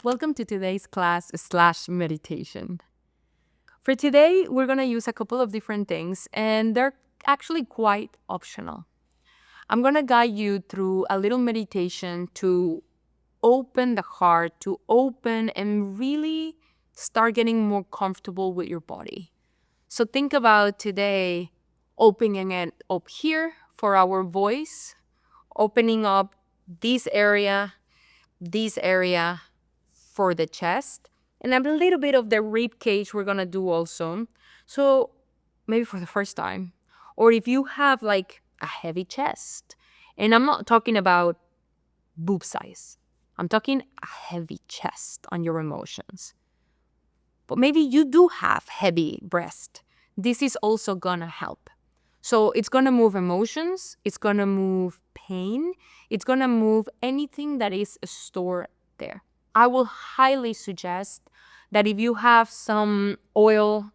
Welcome to today's class/meditation. For today, we're going to use a couple of different things, and they're actually quite optional. I'm going to guide you through a little meditation to open the heart, to open and really start getting more comfortable with your body. So think about today opening it up here for our voice, opening up this area for the chest, and a little bit of the rib cage we're gonna do also. So maybe for the first time, or if you have like a heavy chest, and I'm not talking about boob size, I'm talking a heavy chest on your emotions. But maybe you do have heavy breast. This is also gonna help. So it's gonna move emotions, it's gonna move pain, it's gonna move anything that is stored there. I will highly suggest that if you have some oil,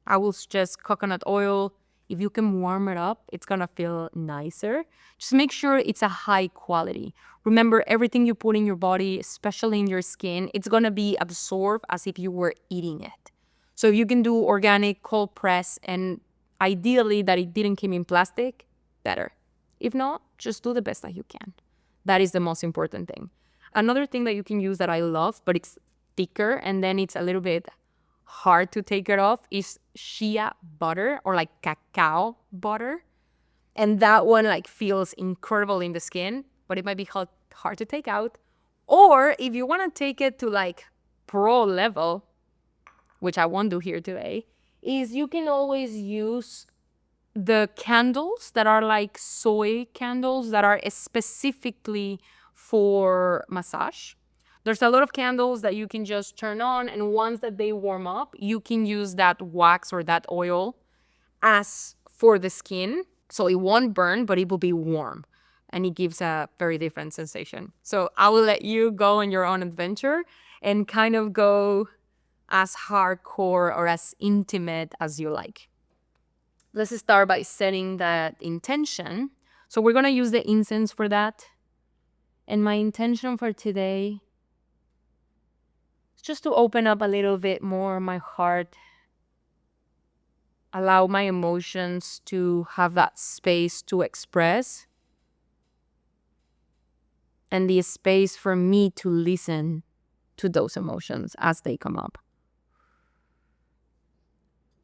I will suggest coconut oil. If you can warm it up, it's gonna feel nicer. Just make sure it's a high quality. Remember, everything you put in your body, especially in your skin, it's gonna be absorbed as if you were eating it. So if you can do organic, cold press, and ideally that it didn't come in plastic, better. If not, just do the best that you can. That is the most important thing. Another thing that you can use that I love, but it's thicker and then it's a little bit hard to take it off, is shea butter or like cacao butter. And that one like feels incredible in the skin, but it might be hard to take out. Or if you want to take it to like pro level, which I won't do here today, is you can always use the candles that are like soy candles that are specifically for massage. There's a lot of candles that you can just turn on, and once that they warm up, you can use that wax or that oil as for the skin. So it won't burn, but it will be warm, and it gives a very different sensation. So I will let you go on your own adventure and kind of go as hardcore or as intimate as you like. Let's start by setting that intention. So we're going to use the incense for that. And my intention for today is just to open up a little bit more my heart, allow my emotions to have that space to express, and the space for me to listen to those emotions as they come up.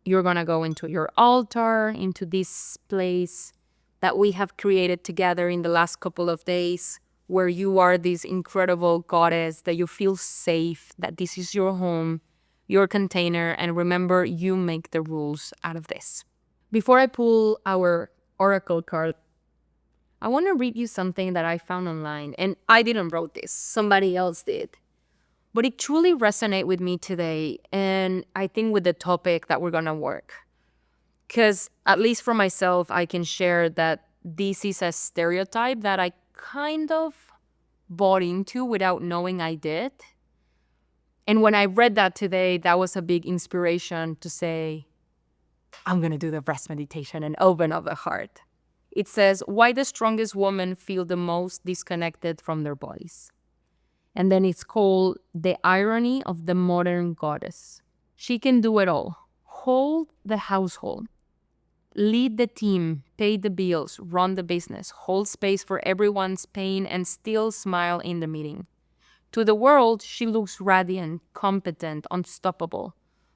You're going to go into your altar, into this place that we have created together in the last couple of days, where you are this incredible goddess, that you feel safe, that this is your home, your container, and remember, you make the rules out of this. Before I pull our oracle card, I want to read you something that I found online, and I didn't wrote this, somebody else did. But it truly resonated with me today, and I think with the topic that we're going to work. Because at least for myself, I can share that this is a stereotype that I kind of bought into without knowing I did. And when I read that today, that was a big inspiration to say, I'm going to do the breath meditation and open up the heart. It says, why the strongest women feel the most disconnected from their bodies. And then it's called The Irony of the Modern Goddess. She can do it all. Hold the household, lead the team, pay the bills, run the business, hold space for everyone's pain, and still smile in the meeting. To the world, she looks radiant, competent, unstoppable.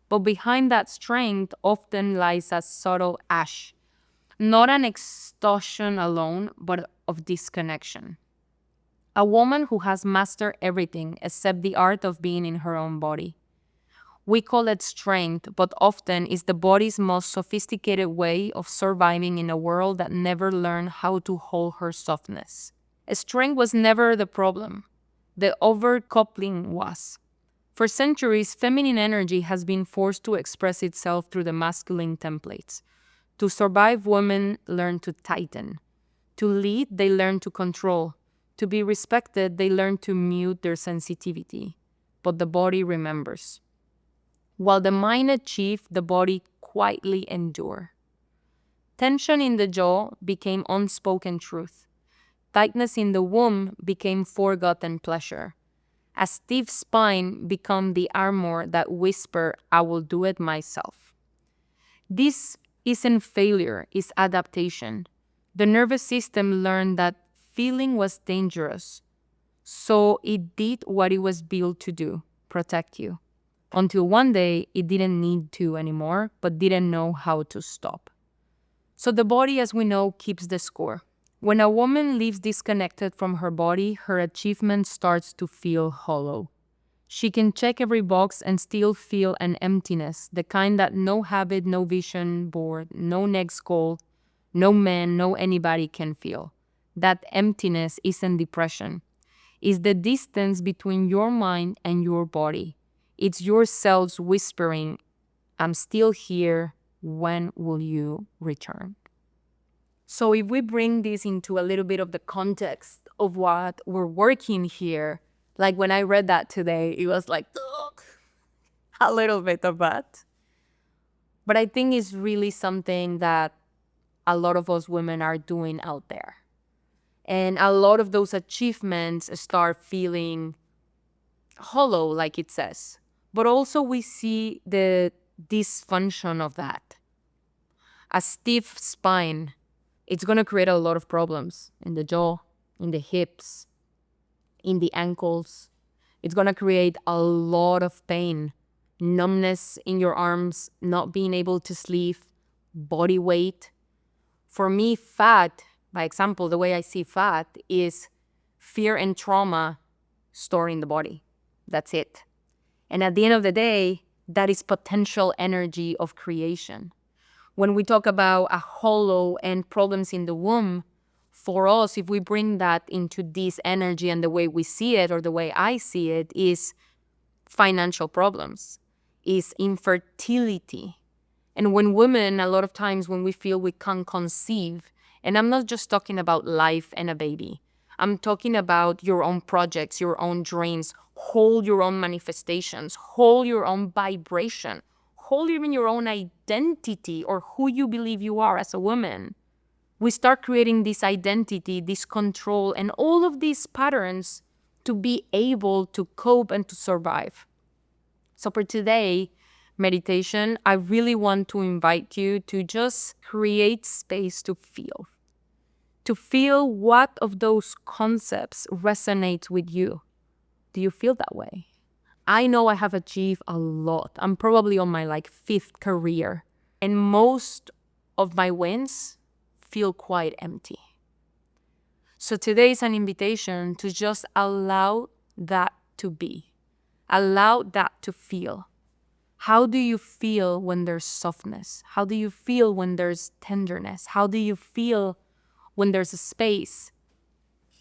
But behind that strength often lies a subtle ash, not an exhaustion alone, but of disconnection. A woman who has mastered everything except the art of being in her own body. We call it strength, but often is the body's most sophisticated way of surviving in a world that never learned how to hold her softness. Strength was never the problem. The overcoupling was. For centuries, feminine energy has been forced to express itself through the masculine templates. To survive, women learn to tighten. To lead, they learn to control. To be respected, they learn to mute their sensitivity. But the body remembers. While the mind achieved, the body quietly endured. Tension in the jaw became unspoken truth. Tightness in the womb became forgotten pleasure. A stiff spine become the armor that whisper, I will do it myself. This isn't failure, it's adaptation. The nervous system learned that feeling was dangerous, so it did what it was built to do, protect you. Until one day, it didn't need to anymore, but didn't know how to stop. So the body, as we know, keeps the score. When a woman lives disconnected from her body, her achievement starts to feel hollow. She can check every box and still feel an emptiness, the kind that no habit, no vision board, no next goal, no man, no anybody can feel. That emptiness isn't depression. It's the distance between your mind and your body. It's your cells whispering, I'm still here. When will you return? So if we bring this into a little bit of the context of what we're working here, like when I read that today, it was like, ugh, a little bit of that. But I think it's really something that a lot of us women are doing out there. And a lot of those achievements start feeling hollow, like it says. But also we see the dysfunction of that. A stiff spine, it's going to create a lot of problems in the jaw, in the hips, in the ankles. It's going to create a lot of pain, numbness in your arms, not being able to sleep, body weight. For me, fat, by example, the way I see fat is fear and trauma stored in the body. That's it. And at the end of the day, that is potential energy of creation. When we talk about a hollow and problems in the womb, for us, if we bring that into this energy and the way we see it or the way I see it is financial problems, is infertility. And when women, a lot of times when we feel we can't conceive, and I'm not just talking about life and a baby, I'm talking about your own projects, your own dreams, hold your own manifestations, hold your own vibration, hold even your own identity or who you believe you are as a woman. We start creating this identity, this control, and all of these patterns to be able to cope and to survive. So for today, meditation, I really want to invite you to just create space to feel what of those concepts resonates with you. Do you feel that way? I know I have achieved a lot. I'm probably on my fifth career. And most of my wins feel quite empty. So today is an invitation to just allow that to be. Allow that to feel. How do you feel when there's softness? How do you feel when there's tenderness? How do you feel when there's a space?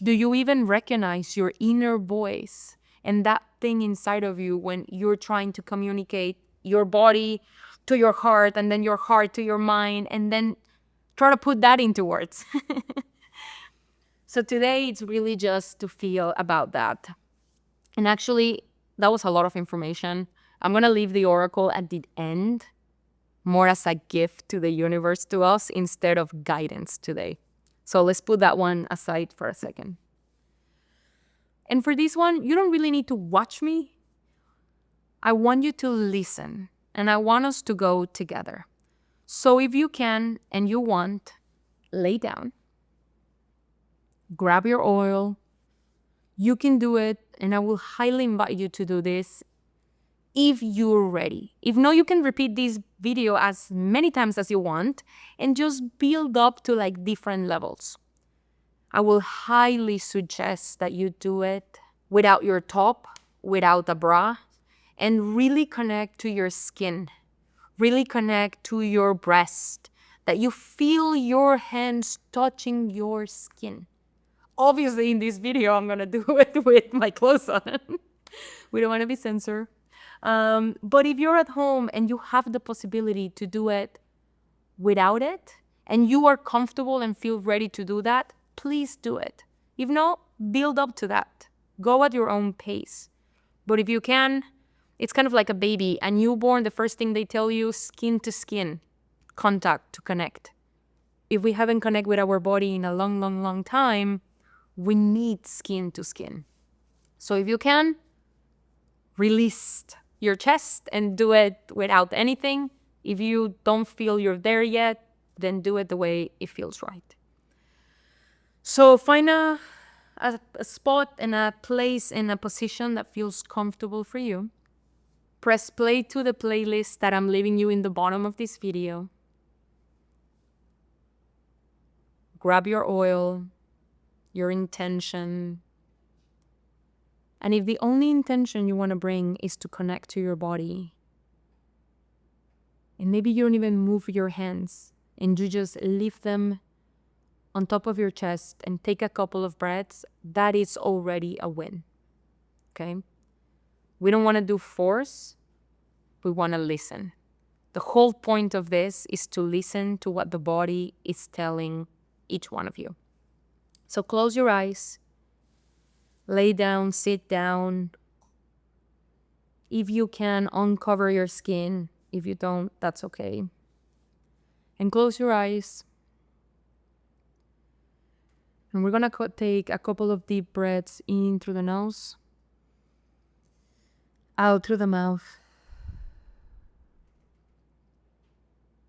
Do you even recognize your inner voice and that thing inside of you when you're trying to communicate your body to your heart and then your heart to your mind and then try to put that into words? So today it's really just to feel about that. And actually, that was a lot of information. I'm going to leave the oracle at the end, more as a gift to the universe, to us, instead of guidance today. So let's put that one aside for a second. And for this one, you don't really need to watch me. I want you to listen, and I want us to go together. So if you can and you want, lay down, grab your oil. You can do it, and I will highly invite you to do this if you're ready. If not, you can repeat this video as many times as you want and just build up to different levels. I will highly suggest that you do it without your top, without a bra, and really connect to your skin. Really connect to your breast, that you feel your hands touching your skin. Obviously, in this video, I'm going to do it with my clothes on. We don't want to be censored. But if you're at home and you have the possibility to do it without it, and you are comfortable and feel ready to do that, please do it. If not, build up to that. Go at your own pace. But if you can, it's kind of like a baby. A newborn, the first thing they tell you, skin to skin, contact to connect. If we haven't connected with our body in a long time, we need skin to skin. So if you can, release your chest and do it without anything. If you don't feel you're there yet, then do it the way it feels right. So find a spot and a place and a position that feels comfortable for you. Press play to the playlist that I'm leaving you in the bottom of this video. Grab your oil, your intention. And if the only intention you want to bring is to connect to your body, and maybe you don't even move your hands and you just leave them on top of your chest and take a couple of breaths, that is already a win. Okay? We don't want to do force, we want to listen. The whole point of this is to listen to what the body is telling each one of you. So close your eyes, lay down, sit down. If you can, uncover your skin. If you don't, that's okay. And close your eyes. And we're going to take a couple of deep breaths in through the nose, out through the mouth,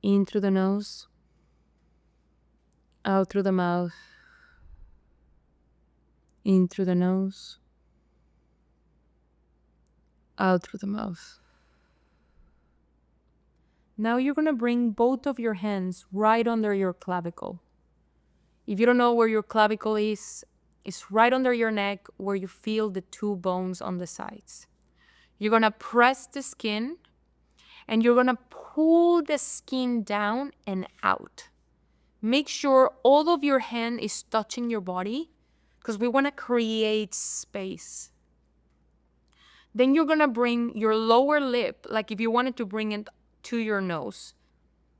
in through the nose, out through the mouth, in through the nose, out through the mouth. Now you're going to bring both of your hands right under your clavicle. If you don't know where your clavicle is, it's right under your neck where you feel the two bones on the sides. You're going to press the skin and you're going to pull the skin down and out. Make sure all of your hand is touching your body because we want to create space. Then you're going to bring your lower lip, like if you wanted to bring it to your nose.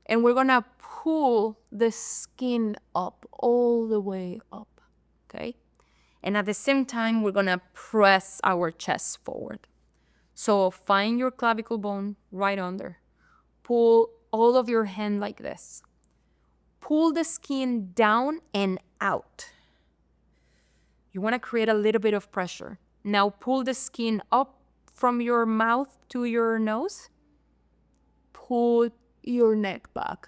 And we're going to pull the skin up, all the way up, okay? And at the same time, we're going to press our chest forward. So find your clavicle bone right under. Pull all of your hand like this. Pull the skin down and out. You want to create a little bit of pressure. Now pull the skin up from your mouth to your nose. Pull your neck back.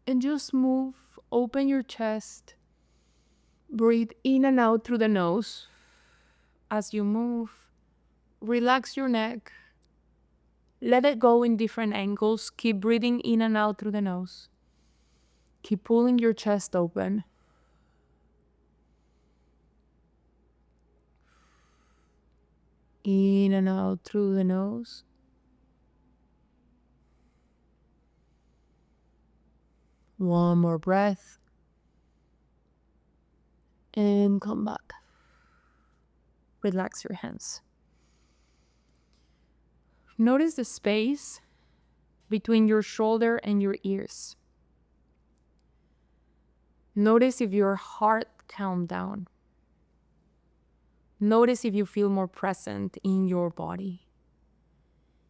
And just move, open your chest. Breathe in and out through the nose. As you move, relax your neck. Let it go in different angles. Keep breathing in and out through the nose. Keep pulling your chest open. In and out through the nose. One more breath. And come back. Relax your hands. Notice the space between your shoulder and your ears. Notice if your heart calmed down. Notice if you feel more present in your body.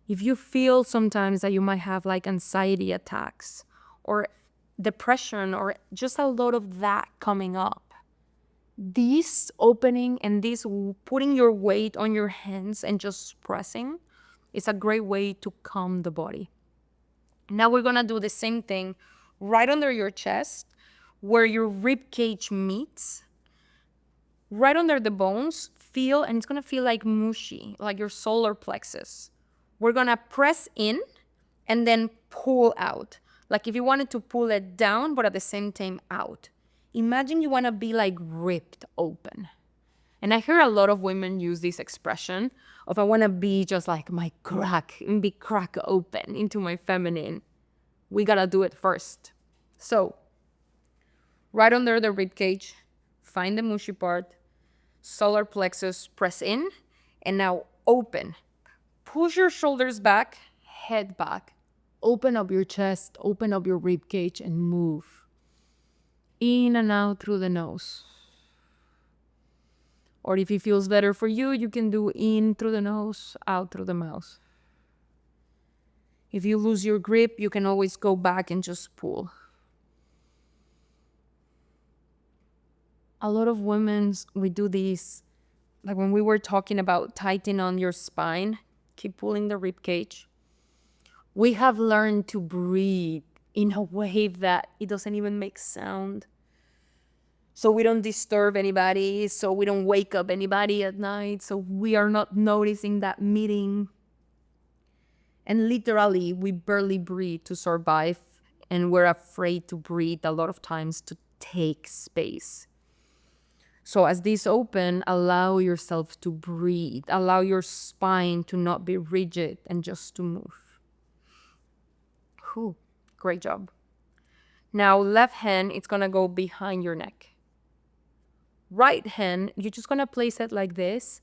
If you feel sometimes that you might have like anxiety attacks or depression or just a lot of that coming up, this opening and this putting your weight on your hands and just pressing is a great way to calm the body. Now we're gonna do the same thing right under your chest where your rib cage meets. Right under the bones, feel, and it's gonna feel like mushy, like your solar plexus. We're gonna press in and then pull out. Like if you wanted to pull it down, but at the same time out. Imagine you wanna be like ripped open. And I hear a lot of women use this expression of I wanna be just like my crack and be crack open into my feminine. We gotta do it first. So, right under the rib cage, find the mushy part, solar plexus, press in, and now open. Push your shoulders back, head back. Open up your chest, open up your rib cage, and move. In and out through the nose. Or if it feels better for you, you can do in through the nose, out through the mouth. If you lose your grip, you can always go back and just pull. A lot of women, we do this like when we were talking about tightening on your spine, keep pulling the rib cage. We have learned to breathe in a way that it doesn't even make sound. So we don't disturb anybody, so we don't wake up anybody at night, so we are not noticing that meeting. And literally, we barely breathe to survive, and we're afraid to breathe a lot of times to take space. So as this open, allow yourself to breathe. Allow your spine to not be rigid and just to move. Whew, great job. Now, left hand, it's gonna go behind your neck. Right hand, you're just gonna place it like this.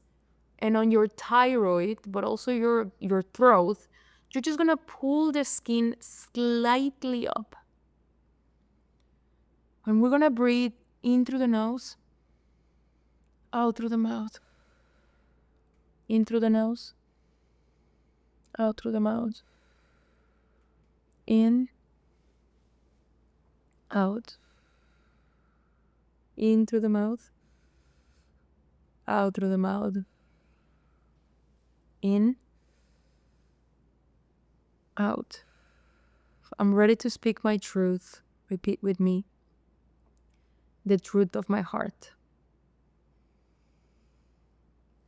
And on your thyroid, but also your throat, you're just gonna pull the skin slightly up. And we're gonna breathe in through the nose, out through the mouth. In through the nose, out through the mouth. In, out. In through the mouth, out through the mouth. In, out. I'm ready to speak my truth. Repeat with me. The truth of my heart.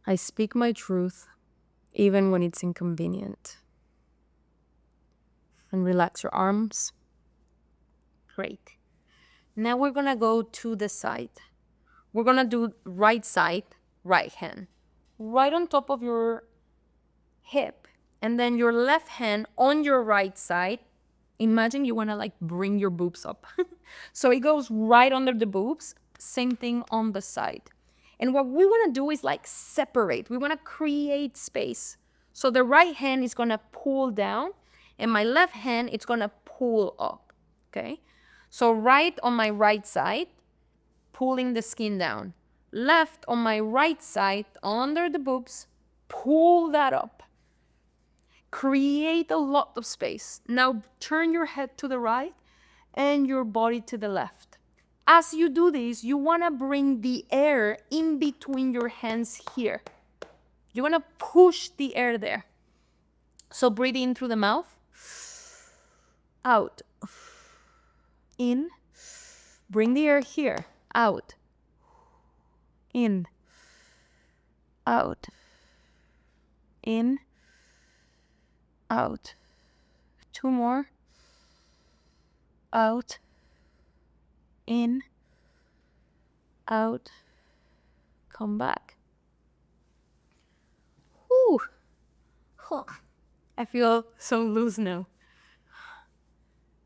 I speak my truth even when it's inconvenient. And relax your arms. Great. Now we're gonna go to the side. We're gonna do right side, right hand. Right on top of your hip. And then your left hand on your right side. Imagine you wanna like bring your boobs up. So it goes right under the boobs. Same thing on the side. And what we wanna do is like separate. We wanna create space. So the right hand is gonna pull down and my left hand, it's gonna pull up, okay? So right on my right side, pulling the skin down. Left on my right side, under the boobs, pull that up. Create a lot of space. Now turn your head to the right and your body to the left. As you do this, you wanna bring the air in between your hands here. You wanna push the air there. So breathe in through the mouth, out, in, bring the air here, out, in, out, in, out. 2 more, out, in, out, come back. Whew. Huh. I feel so loose now.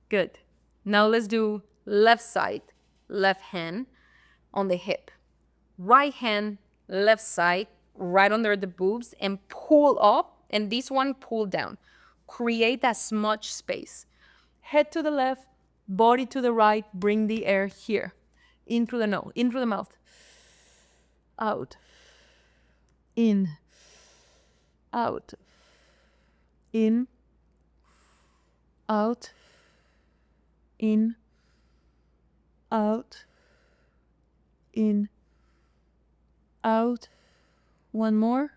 Good. Now let's do left side, left hand on the hip. Right hand, left side, right under the boobs and pull up. And this one, pull down. Create as much space. Head to the left, body to the right, bring the air here. In through the nose, in through the mouth. Out. In. Out. In. Out. In. Out. In. Out. One more.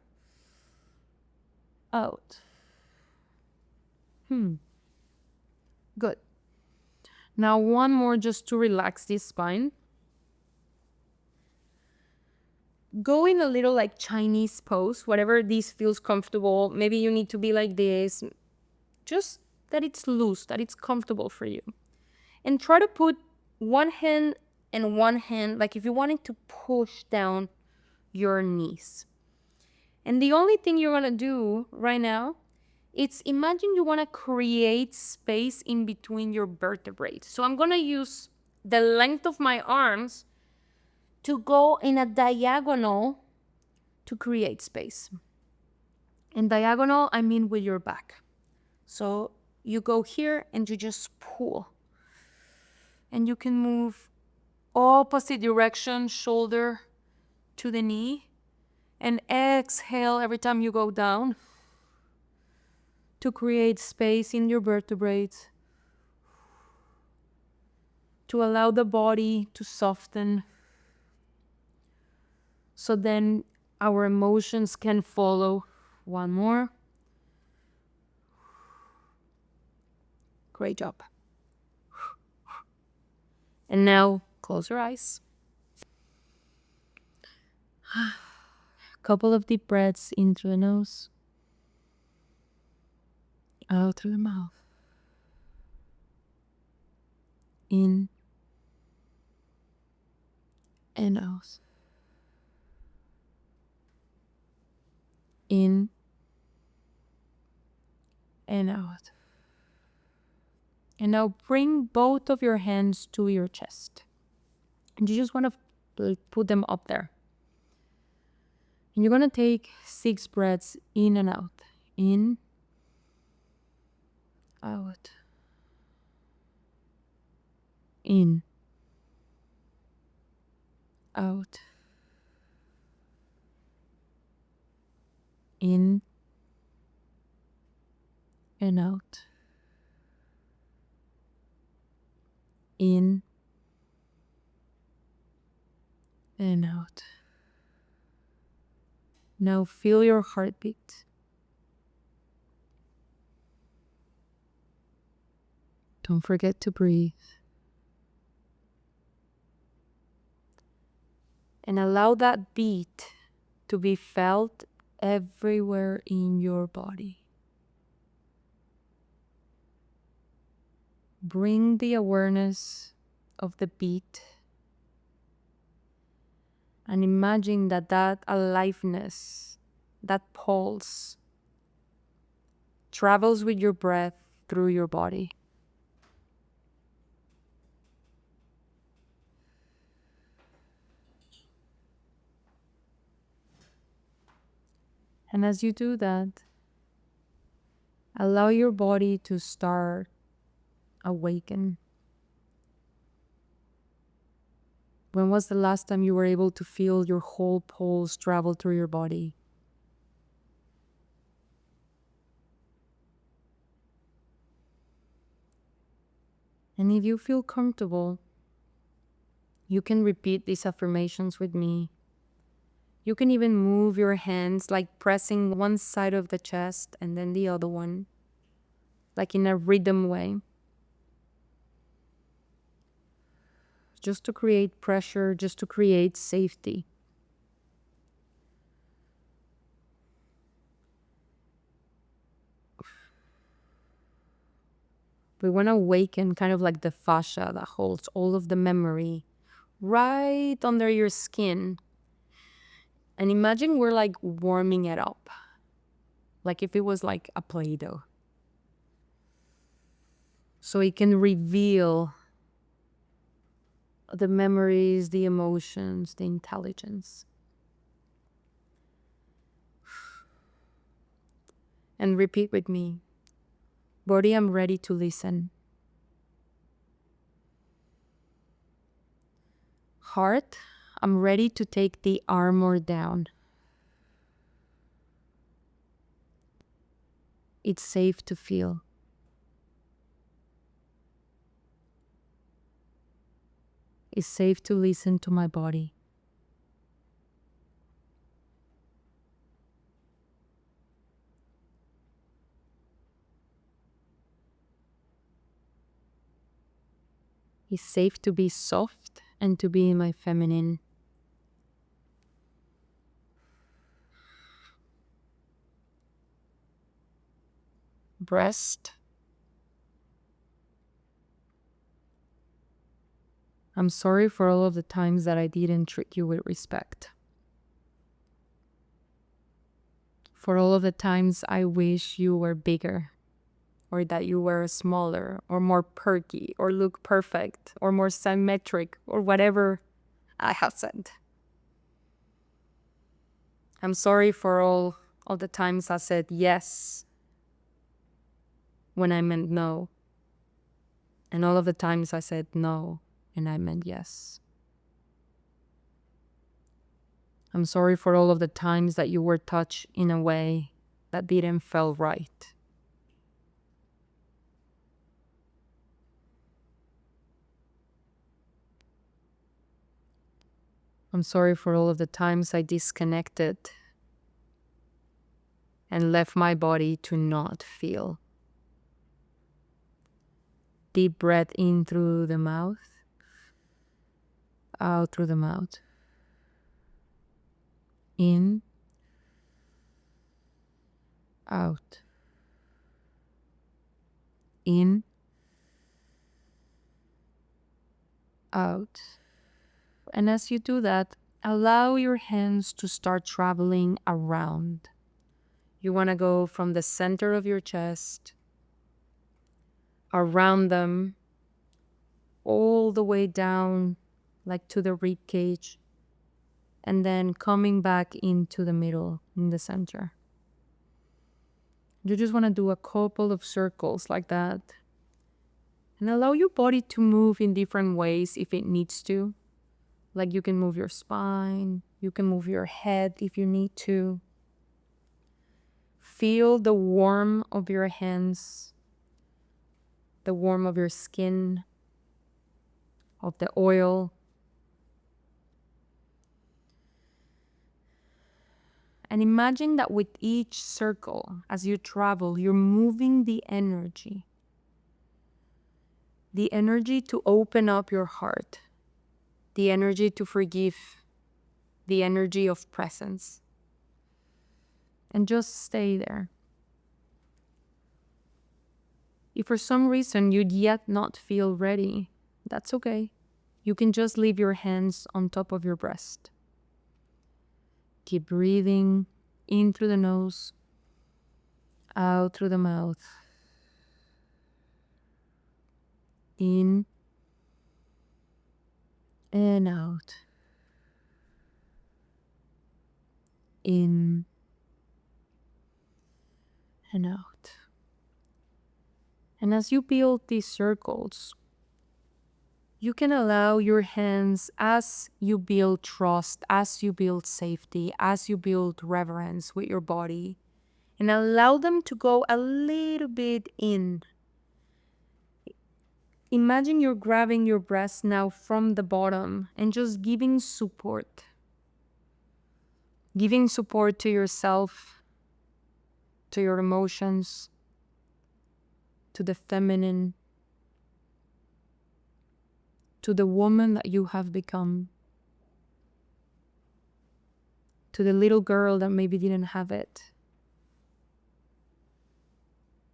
Out. Good. Now one more just to relax this spine. Go in a little like Chinese pose, whatever this feels comfortable. Maybe you need to be like this. Just that it's loose, that it's comfortable for you. And try to put one hand and one hand, like if you wanted to push down your knees. And the only thing you're gonna do right now, it's imagine you wanna create space in between your vertebrae. So I'm gonna use the length of my arms to go in a diagonal to create space. In diagonal, I mean with your back. So you go here and you just pull. And you can move opposite direction, shoulder to the knee. And exhale every time you go down to create space in your vertebrae, to allow the body to soften. So then our emotions can follow. One more. Great job. And now close your eyes. Couple of deep breaths in through the nose, out through the mouth. In and out. In and out. And now bring both of your hands to your chest. And you just want to put them up there. And you're going to take 6 breaths in and out. In, out. In, out. In and out. In and out. Now feel your heartbeat. Don't forget to breathe. And allow that beat to be felt everywhere in your body. Bring the awareness of the beat and imagine that aliveness, that pulse, travels with your breath through your body. And as you do that, allow your body to start awaken. When was the last time you were able to feel your whole pulse travel through your body? And if you feel comfortable, you can repeat these affirmations with me. You can even move your hands, like pressing one side of the chest and then the other one, like in a rhythm way. Just to create pressure, just to create safety. We want to awaken kind of like the fascia that holds all of the memory right under your skin. And imagine we're like warming it up, like if it was like a Play-Doh. So it can reveal the memories, the emotions, the intelligence. And repeat with me. Body, I'm ready to listen. Heart, I'm ready to take the armor down. It's safe to feel. It's safe to listen to my body. It's safe to be soft and to be in my feminine. Breast. I'm sorry for all of the times that I didn't treat you with respect. For all of the times I wish you were bigger, or that you were smaller, or more perky, or look perfect, or more symmetric, or whatever I have said. I'm sorry for all of the times I said yes when I meant no, and all of the times I said no and I meant yes. I'm sorry for all of the times that you were touched in a way that didn't feel right. I'm sorry for all of the times I disconnected and left my body to not feel. Deep breath in through the mouth, out through the mouth. In, out. In, out. And as you do that, allow your hands to start traveling around. You want to go from the center of your chest, around them, all the way down, like to the rib cage, and then coming back into the middle, in the center. You just want to do a couple of circles like that. And allow your body to move in different ways if it needs to. Like you can move your spine, you can move your head if you need to. Feel the warmth of your hands, the warmth of your skin, of the oil. And imagine that with each circle, as you travel, you're moving the energy to open up your heart, the energy to forgive, the energy of presence. And just stay there. If for some reason you'd yet not feel ready, that's okay. You can just leave your hands on top of your breast. Keep breathing in through the nose, out through the mouth. In and out. In and out. And as you build these circles, you can allow your hands, as you build trust, as you build safety, as you build reverence with your body, and allow them to go a little bit in. Imagine you're grabbing your breast now from the bottom and just giving support. Giving support to yourself, to your emotions, to the feminine, to the woman that you have become, to the little girl that maybe didn't have it,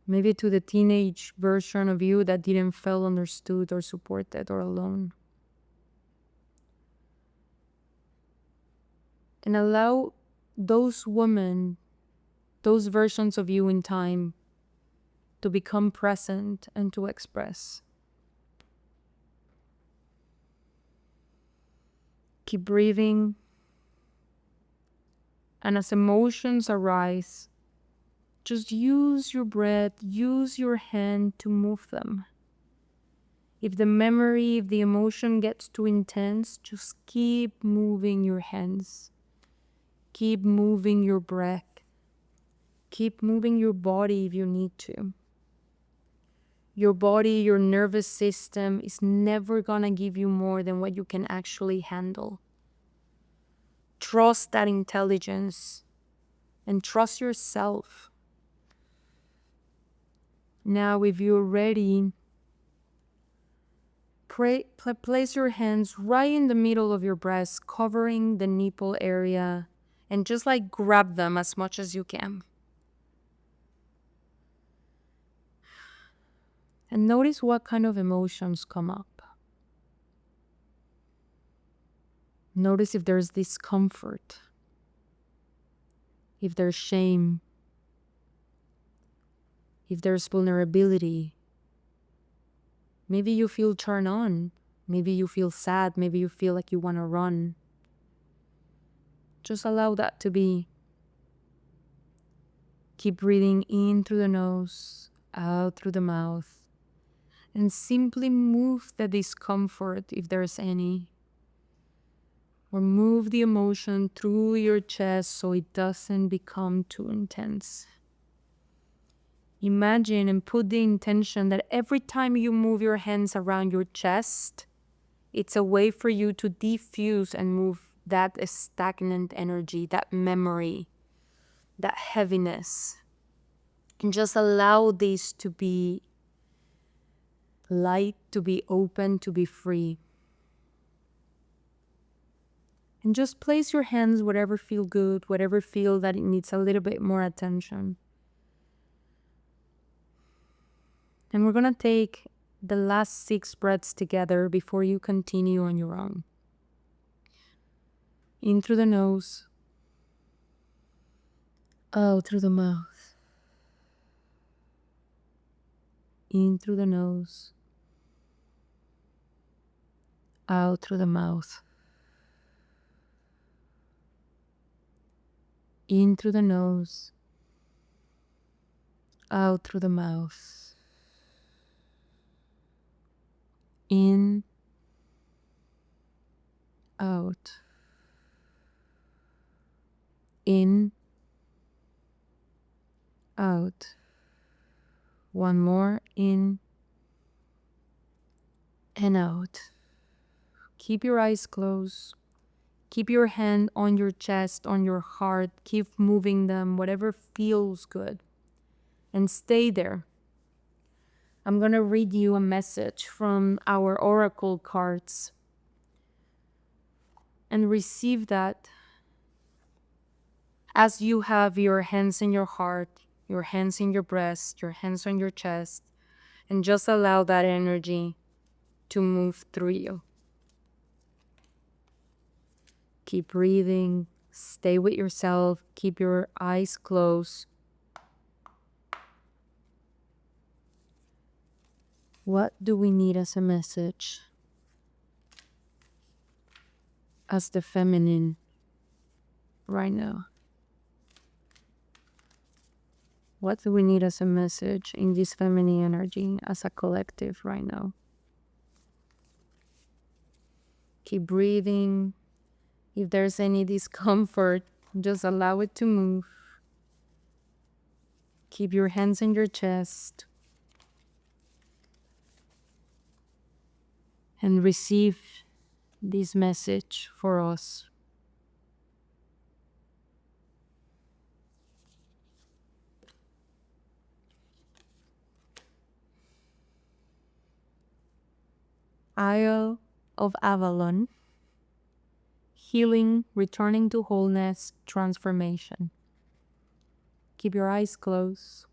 maybe to the teenage version of you that didn't feel understood or supported or alone. And allow those women, those versions of you in time, to become present and to express. Keep breathing. And as emotions arise, just use your breath, use your hand to move them. If the memory, if the emotion gets too intense, just keep moving your hands. Keep moving your breath. Keep moving your body if you need to. Your body, your nervous system is never gonna give you more than what you can actually handle. Trust that intelligence and trust yourself. Now, if you're ready, place your hands right in the middle of your breast, covering the nipple area, and just like grab them as much as you can. And notice what kind of emotions come up. Notice if there's discomfort, if there's shame, if there's vulnerability. Maybe you feel turned on. Maybe you feel sad. Maybe you feel like you want to run. Just allow that to be. Keep breathing in through the nose, out through the mouth. And simply move the discomfort if there's any. Or move the emotion through your chest so it doesn't become too intense. Imagine and put the intention that every time you move your hands around your chest, it's a way for you to diffuse and move that stagnant energy, that memory, that heaviness. And just allow this to be light, to be open, to be free. And just place your hands whatever feel good, whatever feel that it needs a little bit more attention. And we're going to take the last 6 breaths together before you continue on your own. In through the nose, out through the mouth. In through the nose, out through the mouth. In through the nose, out through the mouth. In, out. In, out. One more, in and out. Keep your eyes closed. Keep your hand on your chest, on your heart. Keep moving them, whatever feels good. And stay there. I'm going to read you a message from our oracle cards. And receive that as you have your hands in your heart, your hands in your breast, your hands on your chest. And just allow that energy to move through you. Keep breathing. Stay with yourself. Keep your eyes closed. What do we need as a message? As the feminine right now. What do we need as a message in this feminine energy as a collective right now? Keep breathing. If there's any discomfort, just allow it to move. Keep your hands in your chest. And receive this message for us. Isle of Avalon. Healing, returning to wholeness, transformation. Keep your eyes closed,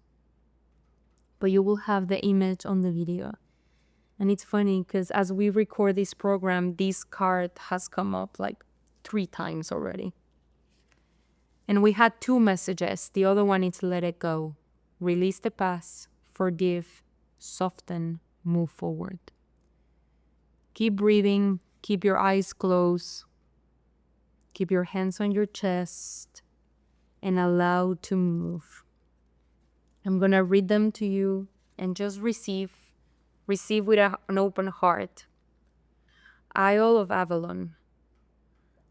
but you will have the image on the video. And it's funny because as we record this program, this card has come up like 3 times already. And we had 2 messages. The other one is let it go. Release the past, forgive, soften, move forward. Keep breathing, keep your eyes closed. Keep your hands on your chest and allow to move. I'm going to read them to you and just receive with an open heart. Isle of Avalon.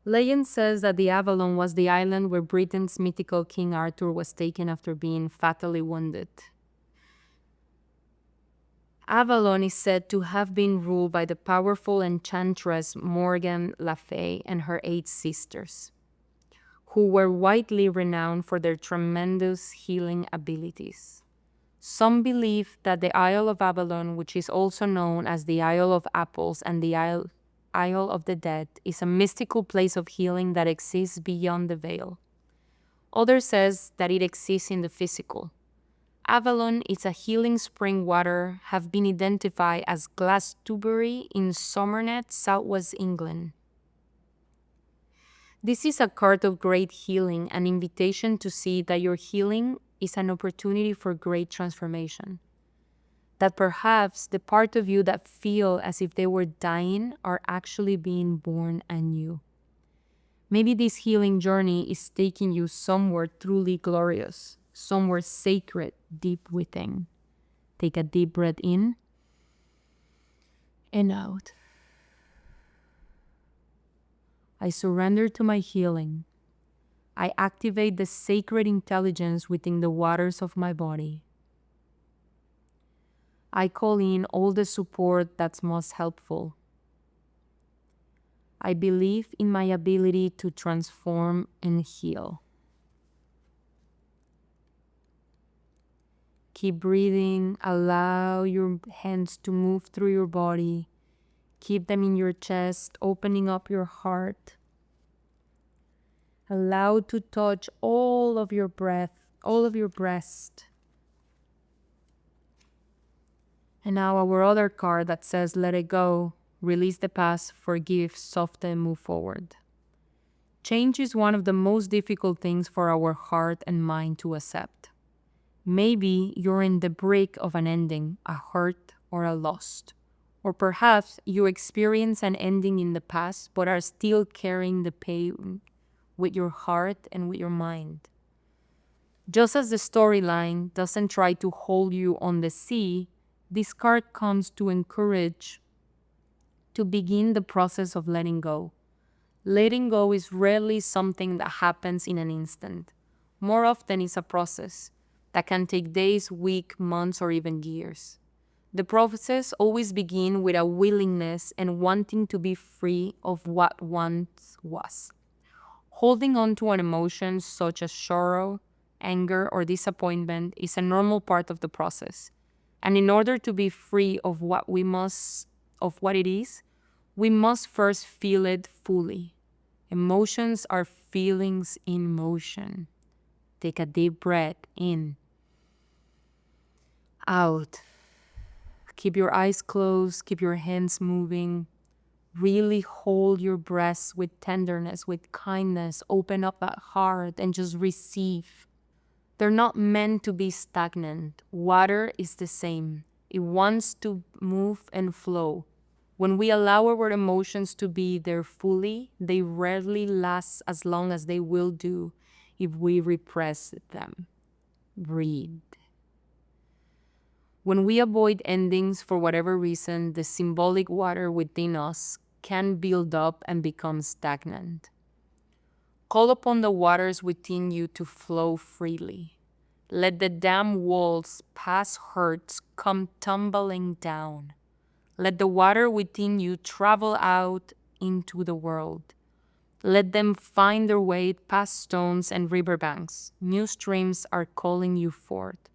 Legend says that the Avalon was the island where Britain's mythical King Arthur was taken after being fatally wounded. Avalon is said to have been ruled by the powerful enchantress Morgan Le Fay and her 8 sisters, who were widely renowned for their tremendous healing abilities. Some believe that the Isle of Avalon, which is also known as the Isle of Apples and the Isle of the Dead, is a mystical place of healing that exists beyond the veil. Others says that it exists in the physical. Avalon is a healing spring water have been identified as Glastonbury in Somerset, southwest England. This is a card of great healing, an invitation to see that your healing is an opportunity for great transformation. That perhaps the part of you that feel as if they were dying are actually being born anew. Maybe this healing journey is taking you somewhere truly glorious, somewhere sacred deep within. Take a deep breath in and out. I surrender to my healing. I activate the sacred intelligence within the waters of my body. I call in all the support that's most helpful. I believe in my ability to transform and heal. Keep breathing. Allow your hands to move through your body. Keep them in your chest, opening up your heart. Allow to touch all of your breath, all of your breast. And now our other card that says, let it go, release the past, forgive, soften, move forward. Change is one of the most difficult things for our heart and mind to accept. Maybe you're in the brink of an ending, a hurt or a loss. Or perhaps you experience an ending in the past but are still carrying the pain with your heart and with your mind. Just as the storyline doesn't try to hold you on the sea, this card comes to encourage to begin the process of letting go. Letting go is rarely something that happens in an instant. More often, it's a process that can take days, weeks, months, or even years. The process always begins with a willingness and wanting to be free of what once was. Holding on to an emotion such as sorrow, anger, or disappointment is a normal part of the process. And in order to be free of what it is, we must first feel it fully. Emotions are feelings in motion. Take a deep breath in, out. Keep your eyes closed, keep your hands moving. Really hold your breaths with tenderness, with kindness. Open up that heart and just receive. They're not meant to be stagnant. Water is the same. It wants to move and flow. When we allow our emotions to be there fully, they rarely last as long as they will do if we repress them. Breathe. When we avoid endings for whatever reason, the symbolic water within us can build up and become stagnant. Call upon the waters within you to flow freely. Let the dam walls, past hurts, come tumbling down. Let the water within you travel out into the world. Let them find their way past stones and riverbanks. New streams are calling you forth.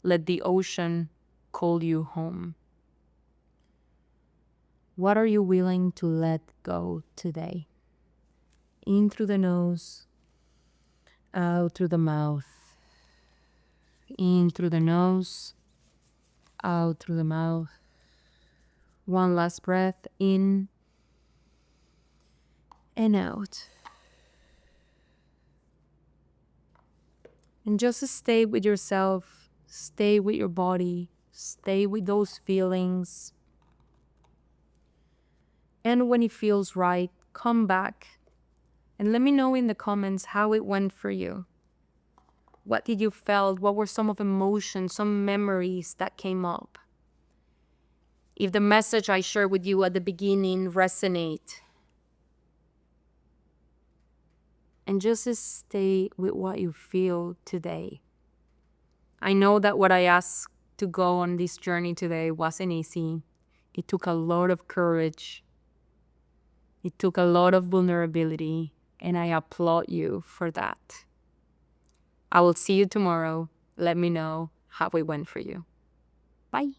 Let the ocean call you home. What are you willing to let go today? In through the nose, out through the mouth. In through the nose, out through the mouth. One last breath, in and out. And just stay with yourself, stay with your body, stay with those feelings. And when it feels right, come back and let me know in the comments how it went for you. What did you felt? What were some of emotions, some memories that came up? If the message I shared with you at the beginning resonate, and just stay with what you feel today. I know that what I asked to go on this journey today wasn't easy. It took a lot of courage. It took a lot of vulnerability, and I applaud you for that. I will see you tomorrow. Let me know how it went for you. Bye.